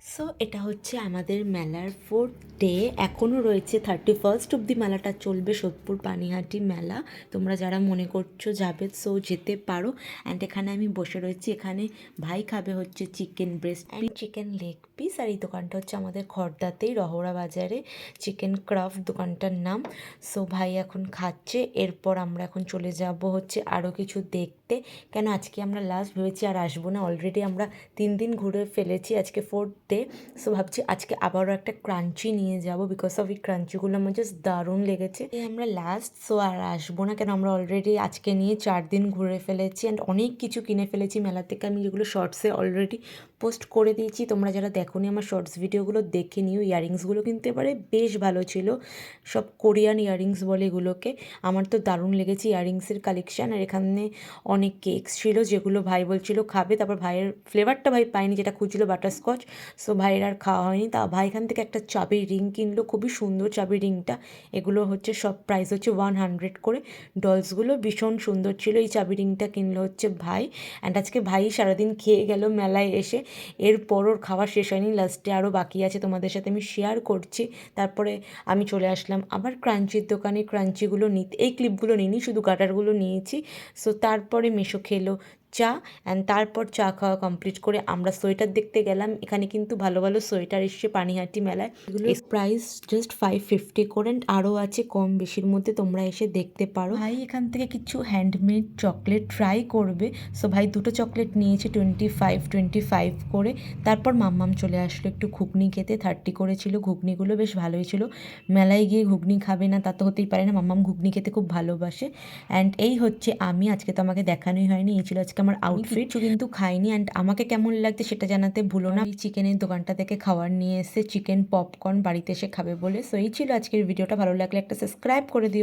So এটা হচ্ছে আমাদের মেলার 4th ডে। এখনও রয়েছে 31st অবধি মেলাটা চলবে, সোদপুর পানিহাটি মেলা। তোমরা যারা মনে করছো যাবে সো যেতে পারো। অ্যান্ড এখানে আমি বসে রয়েছি, এখানে ভাই খাবে হচ্ছে chicken breast and chicken leg piece. আর এই দোকানটা হচ্ছে আমাদের খড়দাতেই, রহরা বাজারে, চিকেন ক্রাফট দোকানটার নাম। সো ভাই এখন খাচ্ছে, এরপর আমরা এখন চলে যাব হচ্ছে আরও কিছু দেখতে। কেন আজকে আমরা লাস্ট ভেবেছি আর আসবো না, অলরেডি আমরা 3 দিন ঘুরে ফেলেছি, আজকে 4th ডে। সো ভাবছি আজকে আবারও একটা ক্রাঞ্চি নিয়ে যাব, বিকজ অফ এই ক্রাঞ্চিগুলো আমার জাস্ট দারুণ লেগেছে। এই আমরা লাস্ট, সো আর আসবো না, কেন আমরা অলরেডি আজকে নিয়ে 4 দিন ঘুরে ফেলেছি অ্যান্ড অনেক কিছু কিনে ফেলেছি মেলা থেকে। আমি যেগুলো শর্টসে অলরেডি পোস্ট করে দিয়েছি, তোমরা যারা দেখোনি আমার শর্টস ভিডিওগুলো দেখে নিও। ইয়াররিংসগুলো কিন্তু এবারে বেশ ভালো ছিল, সব কোরিয়ান ইয়াররিংস বলে এগুলোকে। আমার তো দারুণ লেগেছে ইয়াররিংসের কালেকশান। আর এখানে অনেক কেকস ছিল যেগুলো ভাই বলছিল খাবে, তারপর ভাইয়ের ফ্লেভারটা ভাই পাইনি, যেটা খুঁজছিল বাটারস্কচ। সো ভাইয়ের আর খাওয়া হয়নি। তা ভাই এখান থেকে একটা চাবির রিং কিনলো, খুবই সুন্দর চাবির রিংটা। এগুলো হচ্ছে সব প্রাইস হচ্ছে 100 করে। ডলসগুলো ভীষণ সুন্দর ছিল। এই চাবি রিংটা কিনলো হচ্ছে ভাই। অ্যান্ড আজকে ভাই সারাদিন খেয়ে গেল মেলায় এসে, এরপর ওর খাওয়া শেষ হয়নি, লাস্টে আরও বাকি আছে, তোমাদের সাথে আমি শেয়ার করছি। তারপরে আমি চলে আসলাম আবার ক্রাঞ্চির দোকানে ক্রাঞ্চিগুলো নিতে। এই ক্লিপগুলো নিইনি, শুধু গাটারগুলো নিয়েছি। সো তারপরে মেশো খেলো চা, অ্যান্ড তারপর চা খাওয়া কমপ্লিট করে আমরা সোয়েটার দেখতে গেলাম। এখানে কিন্তু ভালো ভালো সোয়েটার এসছে পানিহাটি মেলায়। এগুলোর প্রাইস জাস্ট 550 করে, অ্যান্ড আরও আছে কম বেশির মধ্যে, তোমরা এসে দেখতে পারো। ভাই এখান থেকে কিছু হ্যান্ডমেড চকলেট ট্রাই করবে। সো ভাই দুটো চকলেট নিয়েছে 25 করে। তারপর মাম্মাম চলে আসলো একটু ঘুগনি খেতে, 30 করে ছিল। ঘুগনিগুলো বেশ ভালোই ছিল। মেলায় গিয়ে ঘুগনি খাবে না তা তো হতেই পারে না, মাম্মাম ঘুগনি খেতে খুব ভালোবাসে। অ্যান্ড এই হচ্ছে আমি, আজকে তো আমাকে দেখানোই হয়নি, এই ছিল আজকে আমার আউটফিট। কিন্তু খাইনি, অ্যান্ড আমাকে কেমন লাগছে সেটা জানাতে ভুলো না। এই চিকেনের দোকানটা থেকে খাবার নিয়ে এসে চিকেন পপকর্ন বাড়িতে এসে খাবে বলে। সো এই ছিল আজকের ভিডিওটা, ভালো লাগলে একটা সাবস্ক্রাইব করে দিও।